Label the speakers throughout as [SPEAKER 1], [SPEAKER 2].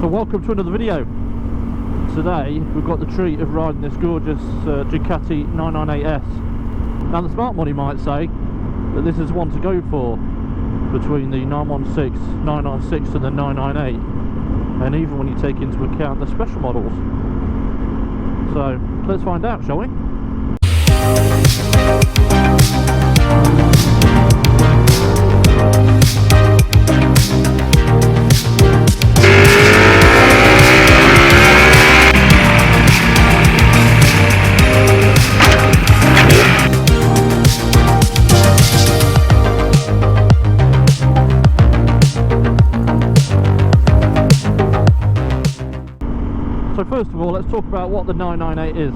[SPEAKER 1] So welcome to another video. Today we've got the treat of riding this gorgeous Ducati 998S. Now the smart money might say that this is one to go for between the 916, 996 and the 998, and even when you take into account the special models. So let's find out, shall we? So first of all, let's talk about what the 998 is.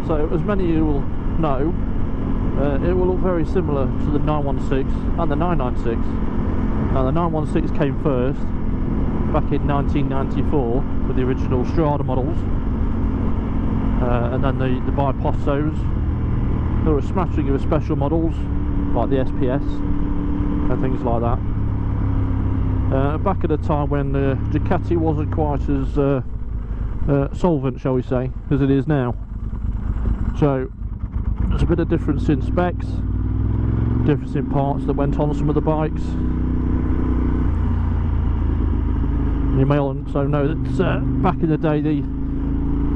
[SPEAKER 1] So as many of you will know, it will look very similar to the 916 and the 996. Now the 916 came first back in 1994 with the original Strada models, and then the Bipostos. There were a smashing of special models like the SPS and things like that. Back at a time when Ducati wasn't quite as solvent, shall we say, as it is now. So there's a bit of difference in specs, difference in parts that went on some of the bikes. You may also know that back in the day there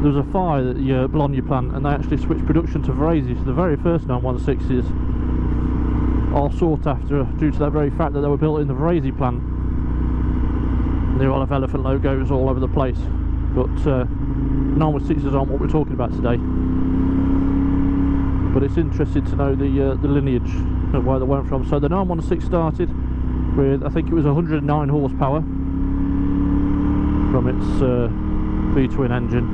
[SPEAKER 1] was a fire at the Bologna plant, and they actually switched production to Varese. So the very first 916s are sought after due to that very fact that they were built in the Varese plant. And they all have elephant logos all over the place. But 916s aren't what we're talking about today. But it's interesting to know the lineage of where they went from. So the 916 started with, I think it was 109 horsepower from its V-twin engine,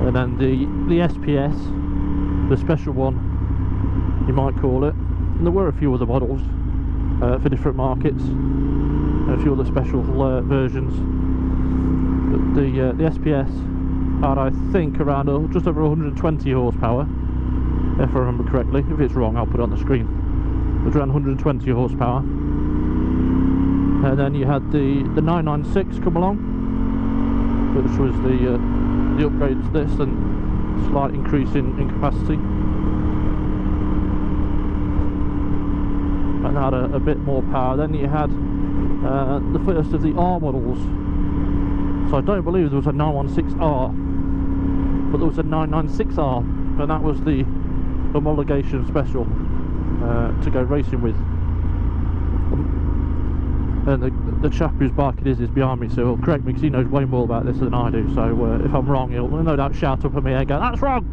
[SPEAKER 1] and then the SPS, the special one you might call it, and there were a few other models for different markets, a few other special versions, but the SPS had, I think, around just over 120 horsepower, if I remember correctly. If it's wrong, I'll put it on the screen. It was around 120 horsepower. And then you had the 996 come along, which was the upgrade to this and slight increase in capacity, and had a bit more power. Then you had the first of the R models. So I don't believe there was a 916R, but there was a 996R, and that was the homologation special to go racing with. And the chap whose bike it is behind me, so he'll correct me because he knows way more about this than I do. So if I'm wrong, he'll no doubt shout up at me and go, "That's wrong!"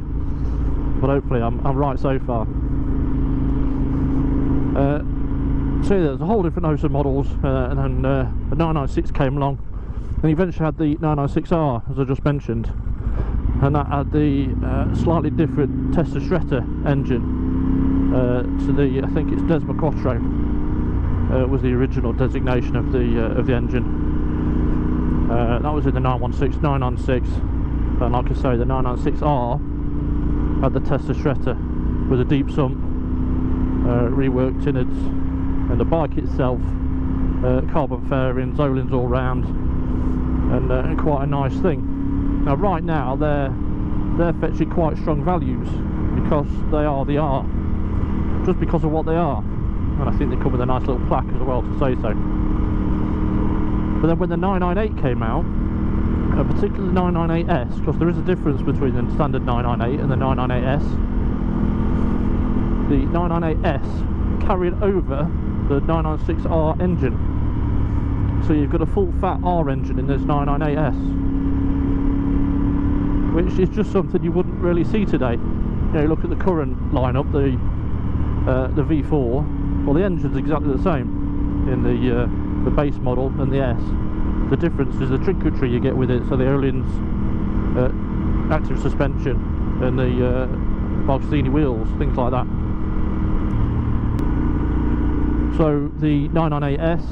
[SPEAKER 1] But hopefully I'm right so far. So yeah, there's a whole different host of models, and then the 996 came along, and you eventually had the 996R, as I just mentioned, and that had the slightly different Testa Stretta engine to the, I think it's Desma Quattro was the original designation of the engine. That was in the 916, 996, and like I say, the 996R had the Testa Stretta with a deep sump, reworked innards, and the bike itself, carbon fairings, Öhlins all round, and quite a nice thing. Now right now they're fetching quite strong values because they are the R, just because of what they are, and I think they come with a nice little plaque as well to say so. But then when the 998 came out, particularly the 998S, because there is a difference between the standard 998 and the 998S, the 998S carried over the 996R engine. So you've got a full fat R engine in this 998S, which is just something you wouldn't really see today. You know, you look at the current lineup, the V4, well, the engine's exactly the same in the base model and the S. The difference is the trinketry you get with it, so the Öhlins active suspension and the Marcassini wheels, things like that. So the 998S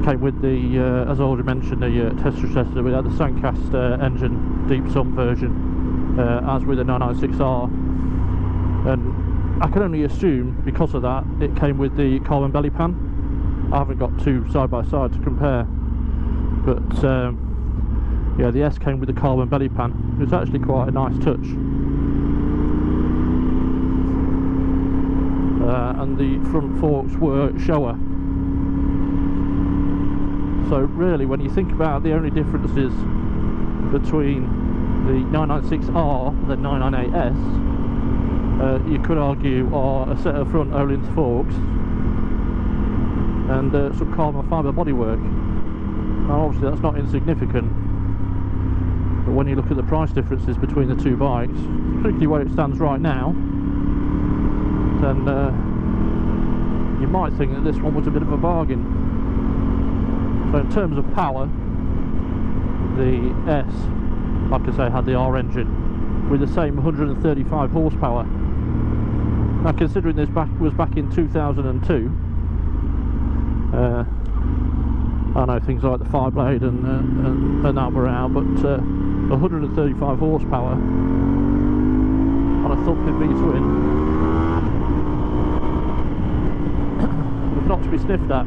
[SPEAKER 1] came with the, as I already mentioned, the Testa Stretta. We had the Sandcast engine, deep sump version, as with the 996R, and I can only assume because of that it came with the carbon belly pan. I haven't got two side by side to compare, but yeah, the S came with the carbon belly pan. It's actually quite a nice touch. And the front forks were shower. So really, when you think about the only differences between the 996R and the 998S, you could argue are a set of front Öhlins forks and some carbon fibre bodywork. Now obviously that's not insignificant, but when you look at the price differences between the two bikes, particularly where it stands right now, then you might think that this one was a bit of a bargain. So in terms of power, the S, like I say, had the R engine with the same 135 horsepower. Now considering this was back in 2002, I know things like the Fireblade and that were out, but 135 horsepower on a thumping V-twin was not to be sniffed at.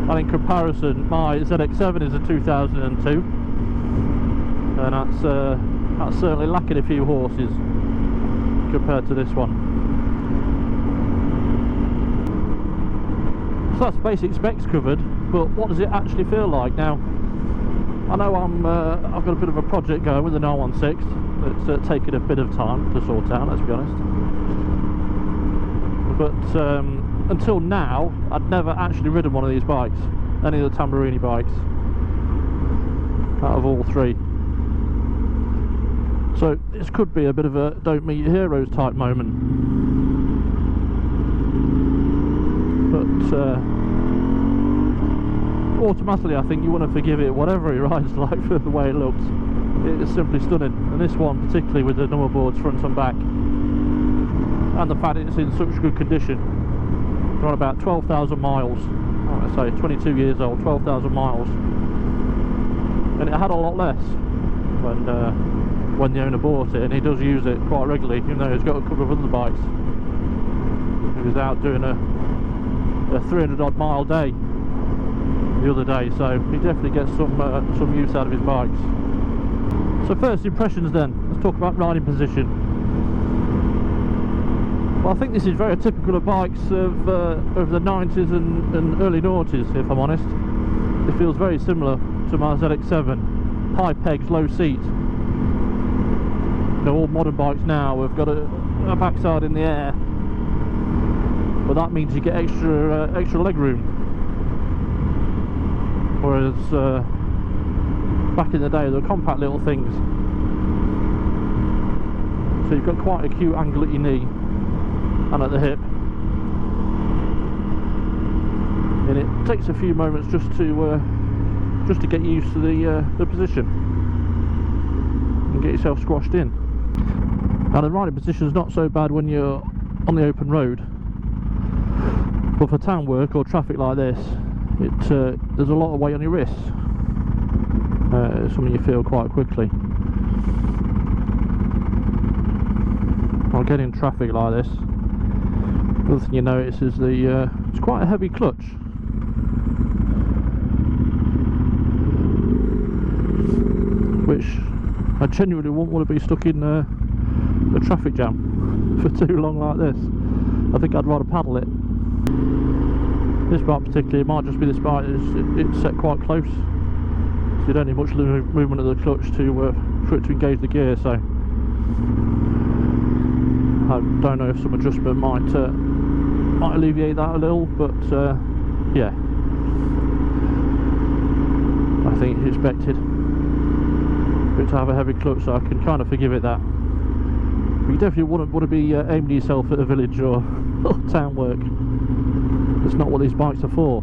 [SPEAKER 1] And in comparison, my ZX7 is a 2002, and that's certainly lacking a few horses compared to this one. So that's basic specs covered, but what does it actually feel like? Now, I know I've got a bit of a project going with the 916. It's taken a bit of time to sort out, let's be honest. But until now, I'd never actually ridden one of these bikes, any of the Tamburini bikes, out of all three. So this could be a bit of a don't meet your heroes type moment. But automatically I think you want to forgive it whatever it rides like for the way it looks. It is simply stunning, and this one particularly with the number boards front and back, and the fact it's in such good condition. We're on about 12,000 miles, like I say, 22 years old, 12,000 miles, and it had a lot less when the owner bought it, and he does use it quite regularly, even though he's got a couple of other bikes. He was out doing a 300 odd mile day the other day, so he definitely gets some use out of his bikes. So first impressions then, let's talk about riding position. Well, I think this is very typical of bikes of the 90s and early noughties, if I'm honest. It feels very similar to my ZX7. High pegs, low seat. You know, all modern bikes now have got a backside in the air, but that means you get extra leg room. Whereas back in the day, they were compact little things. So you've got quite a cute angle at your knee and at the hip, and it takes a few moments just to get used to the position and get yourself squashed in. Now the riding position is not so bad when you're on the open road, but for town work or traffic like this, there's a lot of weight on your wrists. It's something you feel quite quickly. I'll get in traffic like this. The other thing you notice is it's quite a heavy clutch. Which I genuinely wouldn't want to be stuck in a traffic jam for too long like this. I think I'd rather paddle it. This bike particularly, it might just be this bike, it's set quite close. So you don't need much movement of the clutch for it to engage the gear, so I don't know if some adjustment might alleviate that a little, but yeah, I think it's expected for it to have a heavy clutch, so I can kind of forgive it that. But you definitely wouldn't want to be aiming yourself at a village or town work. It's not what these bikes are for.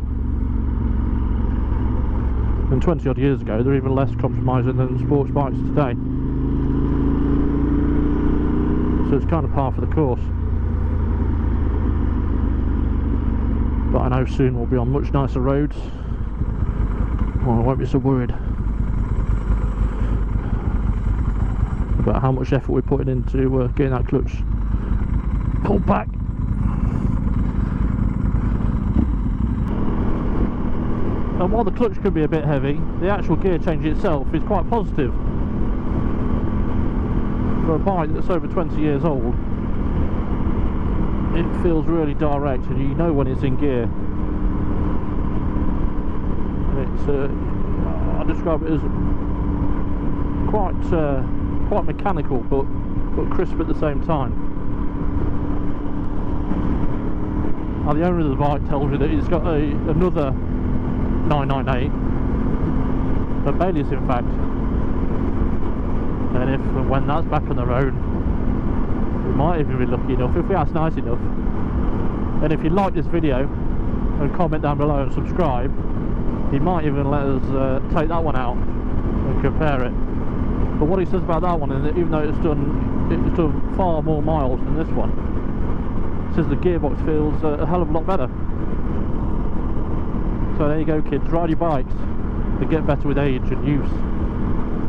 [SPEAKER 1] And 20 odd years ago, they're even less compromising than sports bikes today. So it's kind of par for the course. But I know soon we'll be on much nicer roads. Well, I won't be so worried about how much effort we're putting into getting that clutch pulled back. And while the clutch can be a bit heavy, the actual gear change itself is quite positive. For a bike that's over 20 years old, it feels really direct, and you know when it's in gear. It's I describe it as quite mechanical, but crisp at the same time. Now the owner of the bike tells me that he's got another 998, a Bailey's in fact, and if and when that's back on the road, we might even be lucky enough, if we ask nice enough. And if you like this video and comment down below and subscribe, he might even let us take that one out and compare it. But what he says about that one is that even though it's done far more miles than this one, he says the gearbox feels a hell of a lot better. So there you go, kids, ride your bikes. They get better with age and use.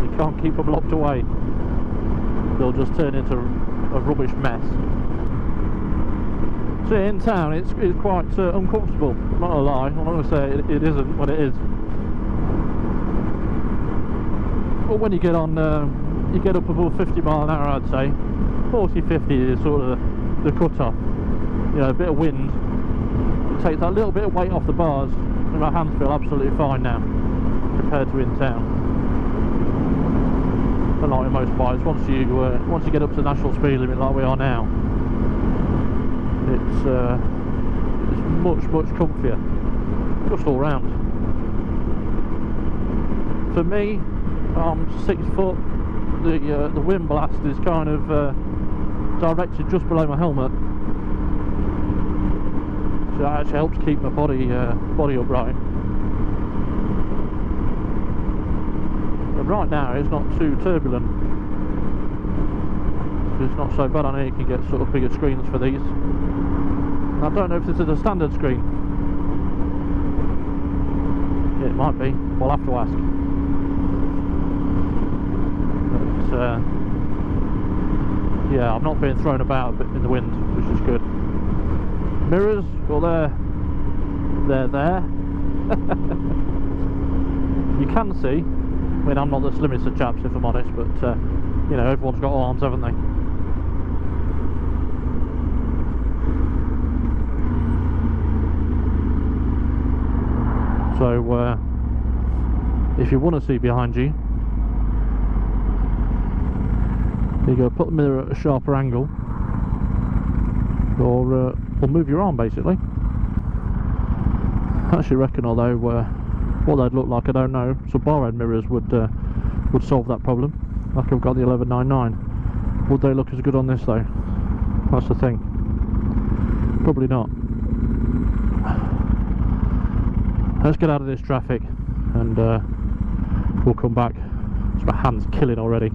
[SPEAKER 1] You can't keep them locked away. They'll just turn into a rubbish mess. So in town it's quite uncomfortable, not a lie. I'm not going to say it isn't when it is. But when you get on, you get up above 50 mile an hour, I'd say 40-50 is sort of the cut-off. You know, a bit of wind, it takes that little bit of weight off the bars, and my hands feel absolutely fine now compared to in town. But like with most bikes, once you get up to the national speed limit like we are now, it's much comfier, just all round. For me, I'm 6 foot. The wind blast is kind of directed just below my helmet, so that actually helps keep my body upright. And right now it's not too turbulent. It's not so bad. I know you can get sort of bigger screens for these. I don't know if this is a standard screen. Yeah, it might be. We'll have to ask. But yeah, I'm not being thrown about in the wind, which is good. Mirrors, well, they're there. You can see. I mean, I'm not the slimmest of chaps, if I'm honest, but you know, everyone's got arms, haven't they? So if you want to see behind you, you go put the mirror at a sharper angle, or move your arm basically. I actually reckon, although what they'd look like I don't know, some bar end mirrors would solve that problem, like I've got the 1199. Would they look as good on this though? That's the thing. Probably not. Let's get out of this traffic and we'll come back. It's my hand's killing already.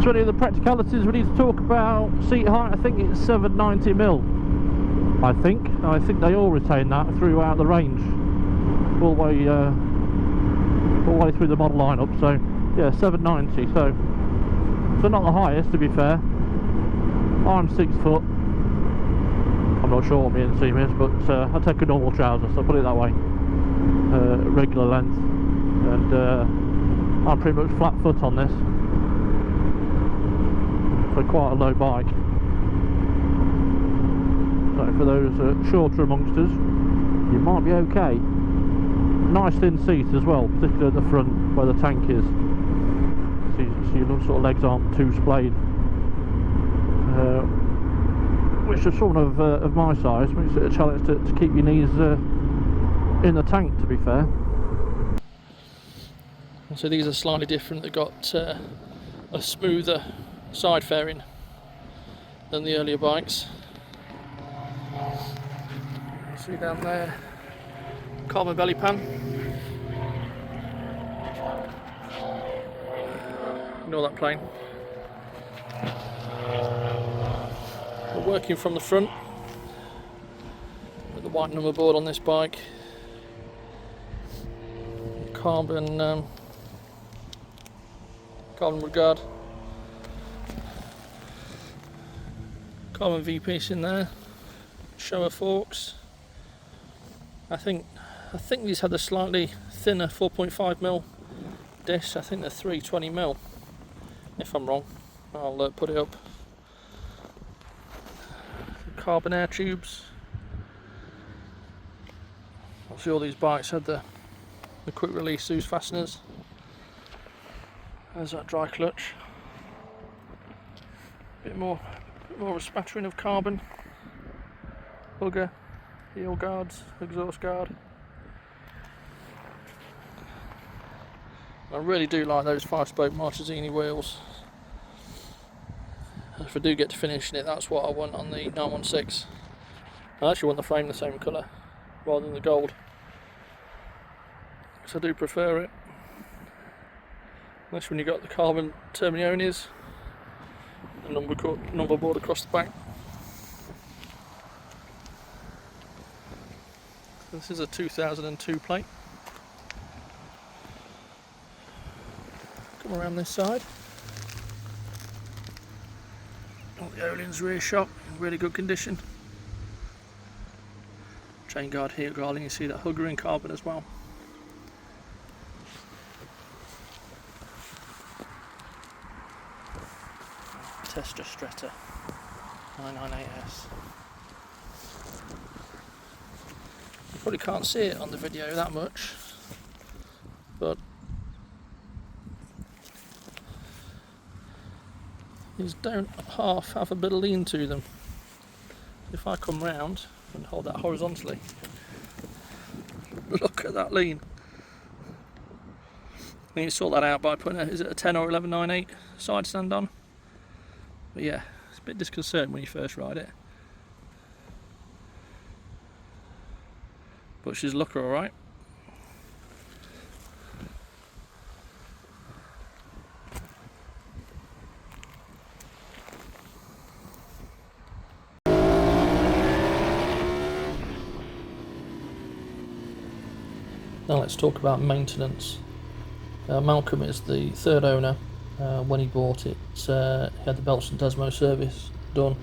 [SPEAKER 1] So any of the practicalities we need to talk about. Seat height, I think it's 790mm. I think they all retain that throughout the range, all the way through the model lineup. So yeah, 790. So not the highest, to be fair. I'm 6 foot. I'm not sure what me and seam is, but I take a normal trouser, so put it that way. Regular length, and I'm pretty much flat foot on this, so quite a low bike. So for those shorter amongst us, you might be okay. Nice thin seat as well, particularly at the front where the tank is. So your sort of legs aren't too splayed, which for someone of my size makes it a challenge to keep your knees in the tank, to be fair. So these are slightly different. They've got a smoother side fairing than the earlier bikes. See down there, carbon belly pan. Ignore that plane. We're working from the front with the white number board on this bike. Carbon mudguard, carbon V-piece in there, shower forks. I think I think these had a slightly thinner 4.5mm disc. I think they're 320mm. If I'm wrong, I'll put it up. Carbon air tubes. Obviously all these bikes had the quick release Zeus fasteners. There's that dry clutch. Bit more of a spattering of carbon. Bugger, heel guards, exhaust guard. I really do like those 5-spoke Marchesini wheels. If I do get to finishing it, that's what I want on the 916. I actually want the frame the same colour rather than the gold, because I do prefer it. That's when you got the carbon Terminiones, the number board across the back. This is a 2002 plate. Come around this side. All the Öhlins rear shock in really good condition. Chain guard here, guarding. You see that hugger in carbon as well. Tester Stretta 998S. You probably can't see it on the video that much, but these don't half have a bit of lean to them. If I come round and hold that horizontally, look at that lean. And you sort that out by putting is it a 10 or 1198 side stand on? But yeah, it's a bit disconcerting when you first ride it. But she's looking alright. Now let's talk about maintenance. Malcolm is the third owner. When he bought it, he had the belts and Desmo service done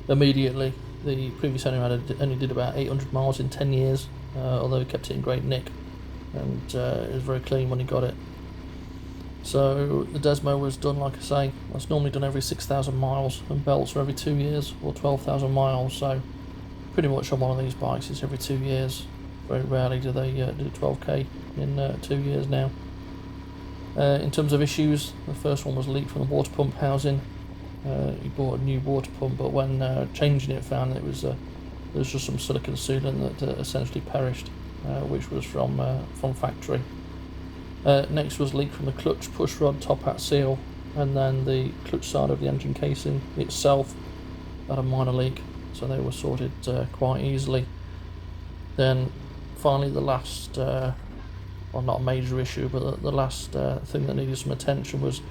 [SPEAKER 1] immediately. The previous owner only did about 800 miles in 10 years, although he kept it in great nick, and it was very clean when he got it. So the Desmo was done, like I say, that's normally done every 6,000 miles, and belts are every 2 years or 12,000 miles. So pretty much on one of these bikes it's every 2 years. Very rarely do they do 12k in 2 years now. In terms of issues, the first one was a leak from the water pump housing. He bought a new water pump, but when changing it, found that it was there was just some silicon sealant that essentially perished, which was from factory. Next was a leak from the clutch push rod top hat seal, and then the clutch side of the engine casing itself had a minor leak, so they were sorted quite easily. Then finally the last well, not a major issue, but the last thing that needed some attention was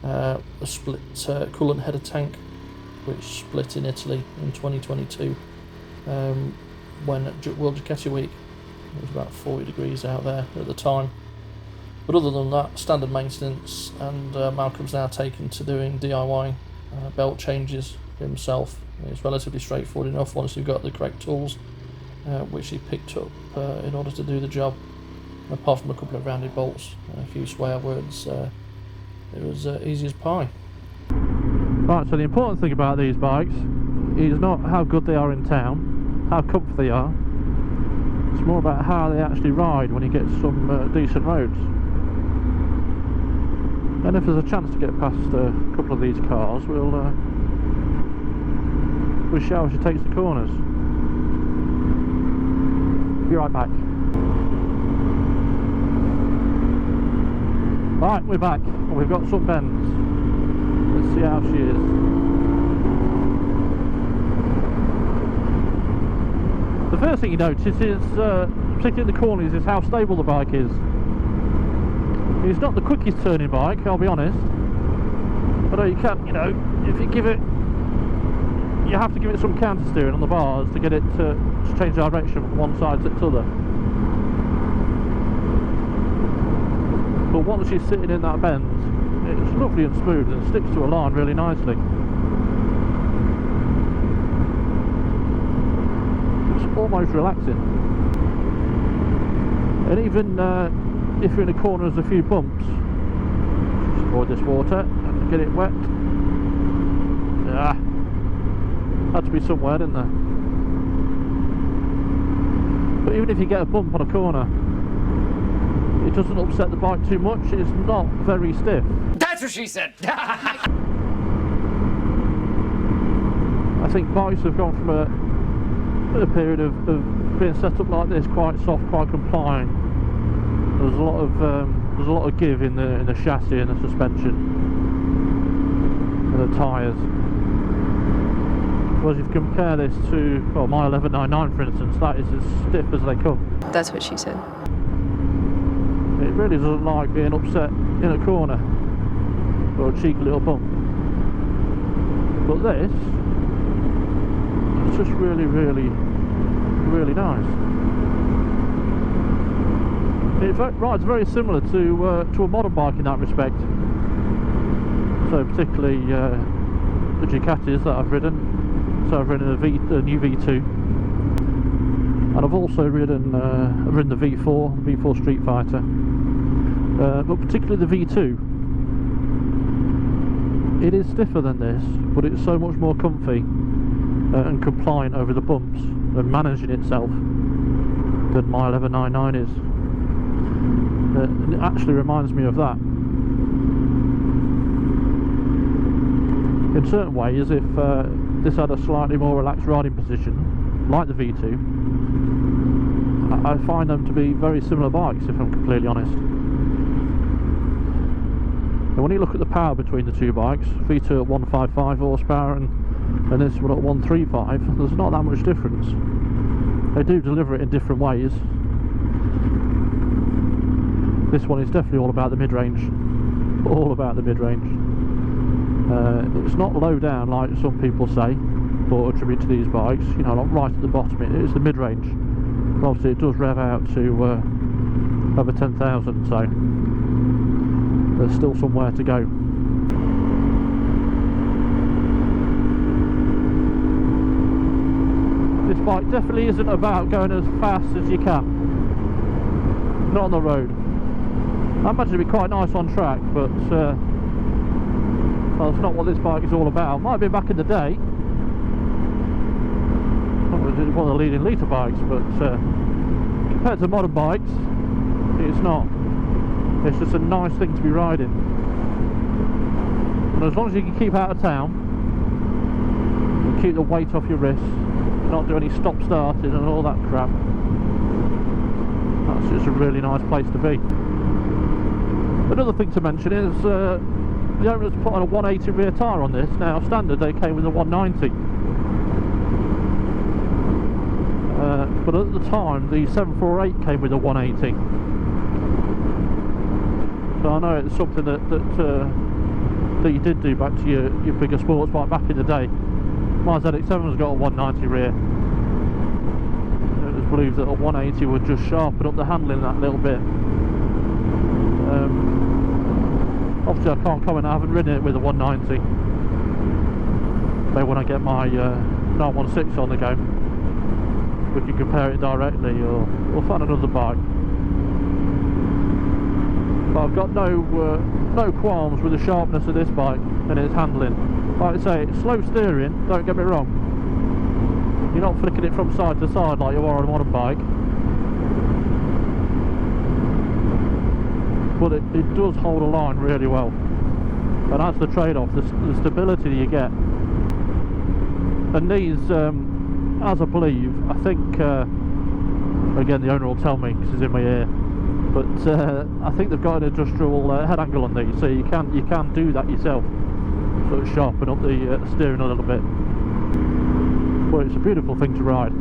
[SPEAKER 1] a split coolant header tank, which split in Italy in 2022 when at World Ducati Week. It was about 40 degrees out there at the time. But other than that, standard maintenance, and Malcolm's now taken to doing DIY belt changes himself. It's relatively straightforward enough once you've got the correct tools, which he picked up in order to do the job. Apart from a couple of rounded bolts and a few swear words, it was easy as pie.
[SPEAKER 2] Right, so the important thing about these bikes is not how good they are in town, how comfy they are. It's more about how they actually ride when you get some decent roads. And if there's a chance to get past a couple of these cars, we'll show how she takes the corners. Be right back. Right, we're back, and we've got some bends. Let's see how she is. The first thing you notice is, particularly in the corners, is how stable the bike is. It's not the quickest turning bike, I'll be honest, but you can, you know, if you give it, you have to give it some counter steering on the bars to get it to change direction from one side to the other. But once she's sitting in that bend, it's lovely and smooth and sticks to a line really nicely. It's almost relaxing. And even if you're in a corner there's a few bumps, just avoid this water and get it wet. Ah, had to be somewhere, didn't there? But even if you get a bump on a corner, it doesn't upset the bike too much. It's not very stiff.
[SPEAKER 3] That's what she said.
[SPEAKER 2] I think bikes have gone from a period of being set up like this, quite soft, quite compliant. There's a lot of give in the chassis and the suspension and the tyres. Whereas if you compare this to, well, my 1199 for instance, that is as stiff as they come.
[SPEAKER 4] That's what she said.
[SPEAKER 2] It really doesn't like being upset in a corner or a cheeky little bump. But this, it's just really, really, really nice. It rides very similar to a modern bike in that respect. So particularly the Ducatis that I've ridden. So I've ridden a new V2, and I've also ridden the V4 Street Fighter, but particularly the V2. It is stiffer than this, but it's so much more comfy and compliant over the bumps and managing itself than my 1199 is. It actually reminds me of that. In certain ways, if this had a slightly more relaxed riding position, like the V2, I find them to be very similar bikes, if I'm completely honest. And when you look at the power between the two bikes, V2 at 155 horsepower and this one at 135, there's not that much difference. They do deliver it in different ways. This one is definitely all about the mid-range. All about the mid-range. It's not low down like some people say or attribute to these bikes, you know, like right at the bottom. It's the mid-range. But obviously it does rev out to over 10,000, so there's still somewhere to go. This bike definitely isn't about going as fast as you can. Not on the road. I imagine it'd be quite nice on track, but well, it's not what this bike is all about. Might be back in the day. It's one of the leading litre bikes, but compared to modern bikes, it's not. It's just a nice thing to be riding. And as long as you can keep out of town and keep the weight off your wrists, not do any stop starting and all that crap, that's just a really nice place to be. Another thing to mention is the owner's put on a 180 rear tyre on this. Now standard they came with a 190, but at the time the 748 came with a 180. So I know it's something that you did do back to your bigger sports bike back in the day. My ZX7's got a 190 rear. It was believed that a 180 would just sharpen up the handling that little bit. Obviously I can't comment, I haven't ridden it with a 190. Maybe when I get my 916 on the go, we can compare it directly, or we'll find another bike. But I've got no qualms with the sharpness of this bike and its handling. Like I say, it's slow steering, don't get me wrong. You're not flicking it from side to side like you are on a modern bike. But it does hold a line really well. And that's the trade-off, the stability you get. And these, as I believe, I think, again the owner will tell me because he's in my ear, but I think they've got an adjustable head angle on these, so you can do that yourself, sort of sharpen up the steering a little bit. But it's a beautiful thing to ride.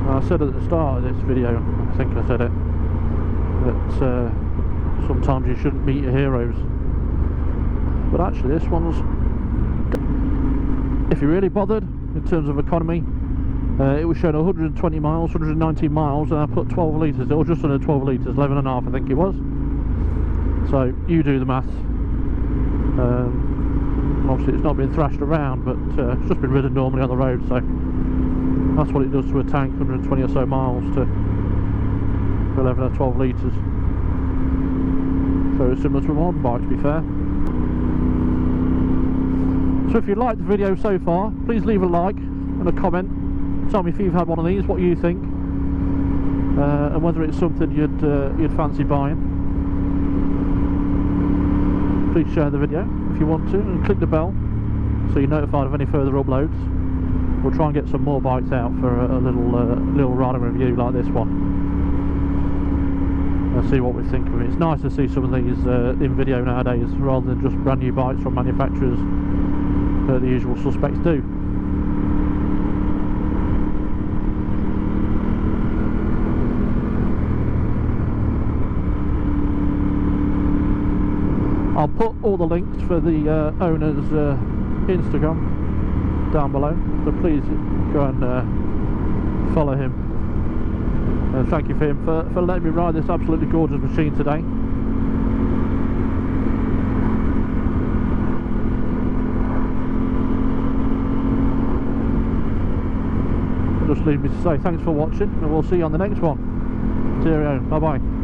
[SPEAKER 2] I said at the start of this video, I think I said it, that sometimes you shouldn't meet your heroes, but actually this one's, if you're really bothered in terms of economy, it was showing 120 miles, 119 miles, and I put 12 litres, or just under 12 litres, 11.5 I think it was. So you do the maths. Obviously it's not been thrashed around, but it's just been ridden normally on the road, so that's what it does to a tank, 120 or so miles to 11 or 12 litres. Very similar to a modern bike, to be fair. So if you liked the video so far, please leave a like and a comment. Tell me if you've had one of these, what you think, and whether it's something you'd fancy buying. Please share the video if you want to, and click the bell so you're notified of any further uploads. We'll try and get some more bikes out for a little riding review like this one, and see what we think of it. It's nice to see some of these in video nowadays, rather than just brand new bikes from manufacturers that the usual suspects do. I'll put all the links for the owner's Instagram down below, so please go and follow him, and thank you for him for letting me ride this absolutely gorgeous machine today. Just leave me to say thanks for watching, and we'll see you on the next one. Cheerio, bye bye.